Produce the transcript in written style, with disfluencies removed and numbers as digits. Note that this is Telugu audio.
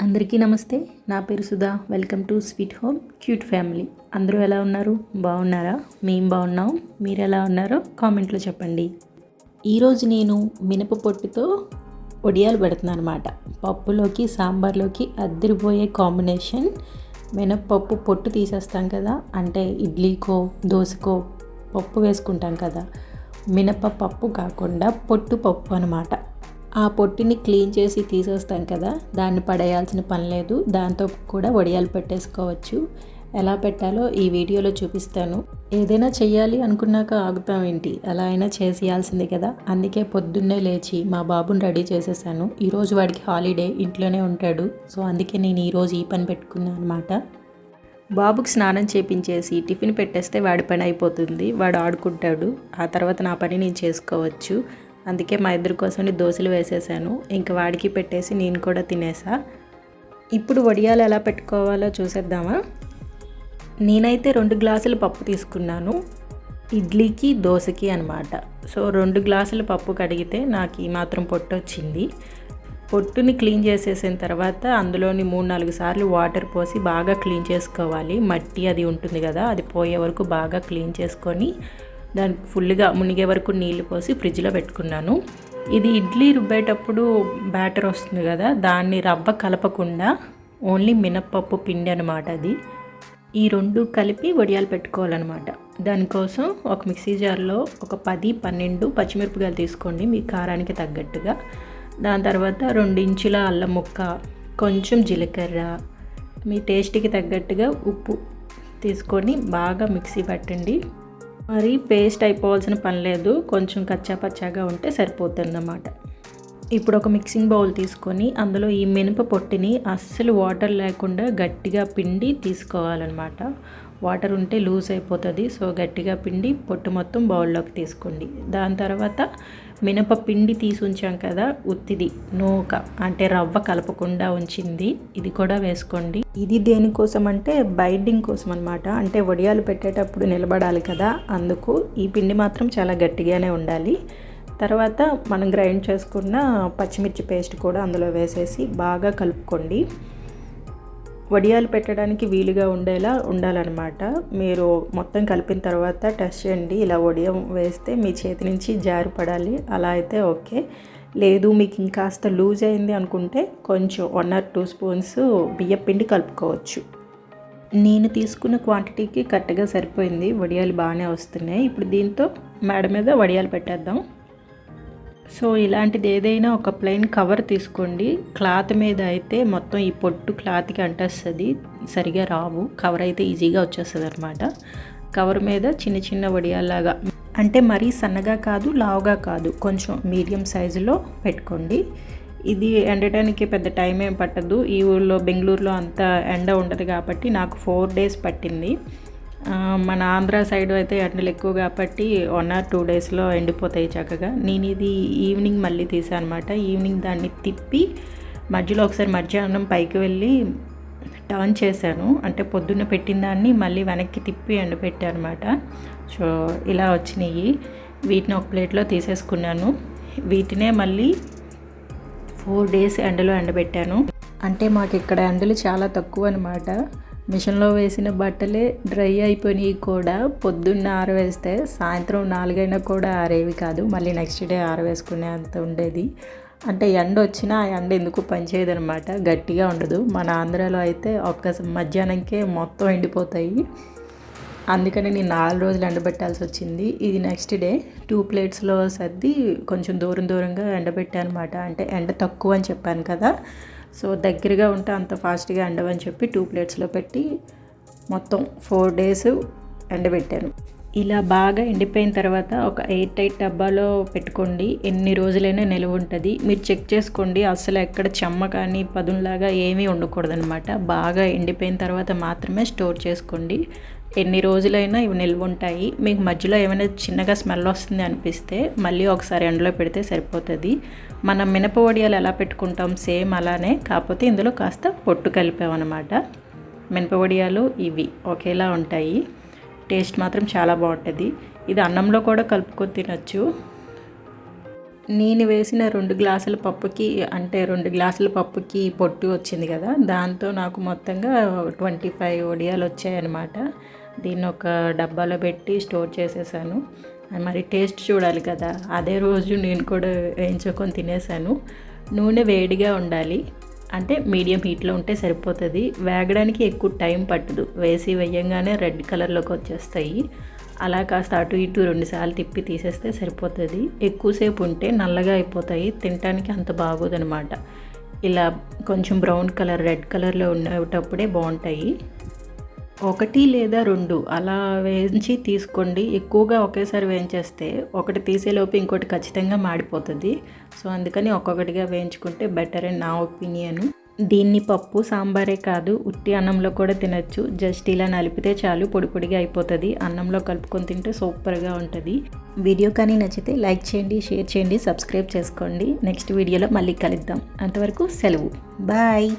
అందరికీ నమస్తే. నా పేరు Sudha. Welcome to sweet home cute family. అందరూ ఎలా ఉన్నారు? బాగున్నారా? మేము బాగున్నాం. మీరు ఎలా ఉన్నారో కామెంట్లో చెప్పండి. ఈరోజు నేను మినప పొట్టుతో వడియాలు పెడుతున్నాను అనమాట. పప్పులోకి సాంబార్లోకి అద్దరిపోయే కాంబినేషన్. మినపప్పు పొట్టు తీసేస్తాం కదా, అంటే ఇడ్లీకో దోశకో పప్పు వేసుకుంటాం కదా, మినపప్పు కాకుండా పొట్టు పప్పు అనమాట. ఆ పొట్టుని క్లీన్ చేసి తీసేస్తాం కదా, దాన్ని పడేయాల్సిన పని లేదు. దాంతో కూడా వడియాలు పెట్టేసుకోవచ్చు. ఎలా పెట్టాలో ఈ వీడియోలో చూపిస్తాను. ఏదైనా చెయ్యాలి అనుకున్నాక ఆగుతాం ఏంటి, అలా అయినా చేసేయాల్సిందే కదా. అందుకే పొద్దున్నే లేచి మా బాబుని రెడీ చేసేసాను. ఈరోజు వాడికి హాలిడే, ఇంట్లోనే ఉంటాడు. సో అందుకే నేను ఈరోజు ఈ పని పెట్టుకున్నాను అనమాట. బాబుకి స్నానం చేపించేసి టిఫిన్ పెట్టేస్తే వాడి పని అయిపోతుంది. వాడు ఆడుకుంటాడు. ఆ తర్వాత నా పని నేను చేసుకోవచ్చు. అందుకే మా ఇద్దరి కోసం దోశలు వేసేసాను. ఇంకా వాడికి పెట్టేసి నేను కూడా తినేసా. ఇప్పుడు వడియాలు ఎలా పెట్టుకోవాలో చూసేద్దామా. నేనైతే 2 గ్లాసుల పప్పు తీసుకున్నాను, ఇడ్లీకి దోశకి అనమాట. సో 2 గ్లాసుల పప్పు కడిగితే నాకు ఈ మాత్రం పొట్టు వచ్చింది. పొట్టుని క్లీన్ చేసేసిన తర్వాత అందులోని 3-4 సార్లు వాటర్ పోసి బాగా క్లీన్ చేసుకోవాలి. మట్టి అది ఉంటుంది కదా, అది పోయే వరకు బాగా క్లీన్ చేసుకొని దానికి ఫుల్గా మునిగే వరకు నీళ్లు పోసి ఫ్రిడ్జ్లో పెట్టుకున్నాను. ఇది ఇడ్లీ రుబ్బేటప్పుడు బ్యాటర్ వస్తుంది కదా, దాన్ని రవ్వ కలపకుండా ఓన్లీ మినప్పప్పు పిండి అనమాట అది. ఈ 2 కలిపి వడియాలు పెట్టుకోవాలన్నమాట. దానికోసం ఒక మిక్సీ జార్లో ఒక 10-12 పచ్చిమిరపకాయలు తీసుకోండి మీ కారానికి తగ్గట్టుగా. దాని తర్వాత 2 ఇంచుల అల్లం ముక్క, కొంచెం జీలకర్ర, మీ టేస్ట్కి తగ్గట్టుగా ఉప్పు తీసుకొని బాగా మిక్సీ పట్టండి. మరి పేస్ట్ అయిపోవాల్సిన పని లేదు, కొంచెం కచ్చా పచ్చాగా ఉంటే సరిపోతుందన్నమాట. ఇప్పుడు ఒక మిక్సింగ్ బౌల్ తీసుకొని అందులో ఈ మినప పొట్టుని అస్సలు వాటర్ లేకుండా గట్టిగా పిండి తీసుకోవాలన్నమాట. వాటర్ ఉంటే లూజ్ అయిపోతుంది. సో గట్టిగా పిండి పొట్టు మొత్తం బౌల్లోకి తీసుకోండి. దాని తర్వాత మినప పిండి తీసి ఉంచాం కదా, ఉత్తిది నూక అంటే రవ్వ కలపకుండా ఉంచింది, ఇది కూడా వేసుకోండి. ఇది దేనికోసం అంటే బైండింగ్ కోసం అనమాట. అంటే వడియాలు పెట్టేటప్పుడు నిలబడాలి కదా, అందుకు ఈ పిండి మాత్రం చాలా గట్టిగానే ఉండాలి. తర్వాత మనం గ్రైండ్ చేసుకున్న పచ్చిమిర్చి పేస్ట్ కూడా అందులో వేసేసి బాగా కలుపుకోండి. వడియాలు పెట్టడానికి వీలుగా ఉండేలా ఉండాలన్నమాట. మీరు మొత్తం కలిపిన తర్వాత టెస్ట్ చేయండి. ఇలా వడియం వేస్తే మీ చేతి నుంచి జారి పడాలి, అలా అయితే ఓకే. లేదు మీకు ఇంకాస్త లూజ్ అయింది అనుకుంటే కొంచెం 1 or 2 స్పూన్స్ బియ్యం పిండి కలుపుకోవచ్చు. నేను తీసుకున్న క్వాంటిటీకి కరెక్ట్గా సరిపోయింది. వడియాలు బాగానే వస్తున్నాయి. ఇప్పుడు దీంతో మేడ మీద వడియాలు పెట్టేద్దాం. సో ఇలాంటిది ఏదైనా ఒక ప్లెయిన్ కవర్ తీసుకోండి. క్లాత్ మీద అయితే మొత్తం ఈ పొట్టు క్లాత్కి అంటేస్తుంది, సరిగా రావు. కవర్ అయితే ఈజీగా వచ్చేస్తుంది అనమాట. కవర్ మీద చిన్న చిన్న వడియాల్లాగా, అంటే మరీ సన్నగా కాదు లావుగా కాదు, కొంచెం మీడియం సైజులో పెట్టుకోండి. ఇది ఎండడానికి పెద్ద టైం ఏం పట్టదు. ఈ ఊళ్ళో బెంగళూరులో అంత ఎండ ఉండదు కాబట్టి నాకు 4 days పట్టింది. మన ఆంధ్ర సైడ్ అయితే ఎండలు ఎక్కువ కాబట్టి 1 or 2 daysలో ఎండిపోతాయి చక్కగా. నేను ఇది ఈవినింగ్ మళ్ళీ తీసాను అనమాట. ఈవినింగ్ దాన్ని తిప్పి మధ్యలో ఒకసారి మధ్యాహ్నం పైకి వెళ్ళి టర్న్ చేశాను. అంటే పొద్దున్న పెట్టిన దాన్ని మళ్ళీ వెనక్కి తిప్పి ఎండబెట్టాను అనమాట. సో ఇలా వచ్చినాయి. వీటిని ఒక ప్లేట్లో తీసేసుకున్నాను. వీటినే మళ్ళీ 4 days ఎండలో ఎండబెట్టాను. అంటే మాకు ఇక్కడ ఎండలు చాలా తక్కువ అనమాట. మిషన్లో వేసిన బట్టలే డ్రై అయిపోయినాయి కూడా. పొద్దున్న ఆరవేస్తే సాయంత్రం 4 అయినా కూడా ఆరేవి కాదు. మళ్ళీ నెక్స్ట్ డే ఆరవేసుకునే అంత ఉండేది. అంటే ఎండ వచ్చినా ఆ ఎండ ఎందుకు పనిచేయదు అనమాట, గట్టిగా ఉండదు. మన ఆంధ్రాలో అయితే ఒక్క మధ్యాహ్నంకే మొత్తం ఎండిపోతాయి. అందుకని నేను 4 రోజులు ఎండబెట్టాల్సి వచ్చింది. ఇది నెక్స్ట్ డే 2 ప్లేట్స్లో సర్ది కొంచెం దూరంగా ఎండబెట్టాను అనమాట. అంటే ఎండ తక్కువ అని చెప్పాను కదా, సో దగ్గరగా ఉంటే అంత ఫాస్ట్గా ఎండవని చెప్పి 2 ప్లేట్స్లో పెట్టి మొత్తం 4 days ఎండబెట్టాను. ఇలా బాగా ఎండిపోయిన తర్వాత ఒక ఎయిర్ టైట్ డబ్బాలో పెట్టుకోండి. ఎన్ని రోజులైనా నిల్వ ఉంటుంది. మీరు చెక్ చేసుకోండి, అసలు ఎక్కడ చెమ్మ కానీ పదునులాగా ఏమీ ఉండకూడదనమాట. బాగా ఎండిపోయిన తర్వాత మాత్రమే స్టోర్ చేసుకోండి. ఎన్ని రోజులైనా ఇవి నిల్వ ఉంటాయి. మీకు మధ్యలో ఏమైనా చిన్నగా స్మెల్ వస్తుంది అనిపిస్తే మళ్ళీ ఒకసారి ఎండలో పెడితే సరిపోతుంది. మనం మినప వడియాలు ఎలా పెట్టుకుంటాం సేమ్ అలానే, కాకపోతే ఇందులో కాస్త పొట్టు కలిపామన్నమాట. మినప వడియాలు ఇవి ఒకేలా ఉంటాయి. టేస్ట్ మాత్రం చాలా బాగుంటుంది. ఇది అన్నంలో కూడా కలుపుకొని తినచ్చు. నేను వేసిన 2 గ్లాసుల పప్పుకి అంటే 2 గ్లాసుల పప్పుకి పొట్టు వచ్చింది కదా, దాంతో నాకు మొత్తంగా 25 వడియాలు వచ్చాయన్నమాట. దీన్ని ఒక డబ్బాలో పెట్టి స్టోర్ చేసేసాను. మరి టేస్ట్ చూడాలి కదా, అదే రోజు నేను కూడా వేయించుకొని తినేసాను. నూనె వేడిగా ఉండాలి, అంటే మీడియం హీట్లో ఉంటే సరిపోతుంది. వేగడానికి ఎక్కువ టైం పట్టదు, వేసి వేయంగానే రెడ్ కలర్లోకి వచ్చేస్తాయి. అలా కాస్త అటు ఇటు 2 సార్లు తిప్పి తీసేస్తే సరిపోతుంది. ఎక్కువసేపు ఉంటే నల్లగా అయిపోతాయి, తినడానికి అంత బాగోదనమాట. ఇలా కొంచెం బ్రౌన్ కలర్ రెడ్ కలర్లో ఉండేటప్పుడే బాగుంటాయి. 1 లేదా 2 అలా వేయించి తీసుకోండి. ఎక్కువగా ఒకేసారి వేయించేస్తే ఒకటి తీసేలోపు ఇంకోటి ఖచ్చితంగా మాడిపోతుంది. సో అందుకని ఒక్కొక్కటిగా వేయించుకుంటే బెటర్ అని నా ఒపీనియన్. దీన్ని పప్పు సాంబారే కాదు, ఉట్టి అన్నంలో కూడా తినచ్చు. జస్ట్ ఇలా నలిపితే చాలు, పొడి పొడిగా అయిపోతుంది. అన్నంలో కలుపుకొని తింటే సూపర్గా ఉంటుంది. వీడియో కానీ నచ్చితే లైక్ చేయండి, షేర్ చేయండి, సబ్స్క్రైబ్ చేసుకోండి. నెక్స్ట్ వీడియోలో మళ్ళీ కలుద్దాం. అంతవరకు సెలవు, బాయ్.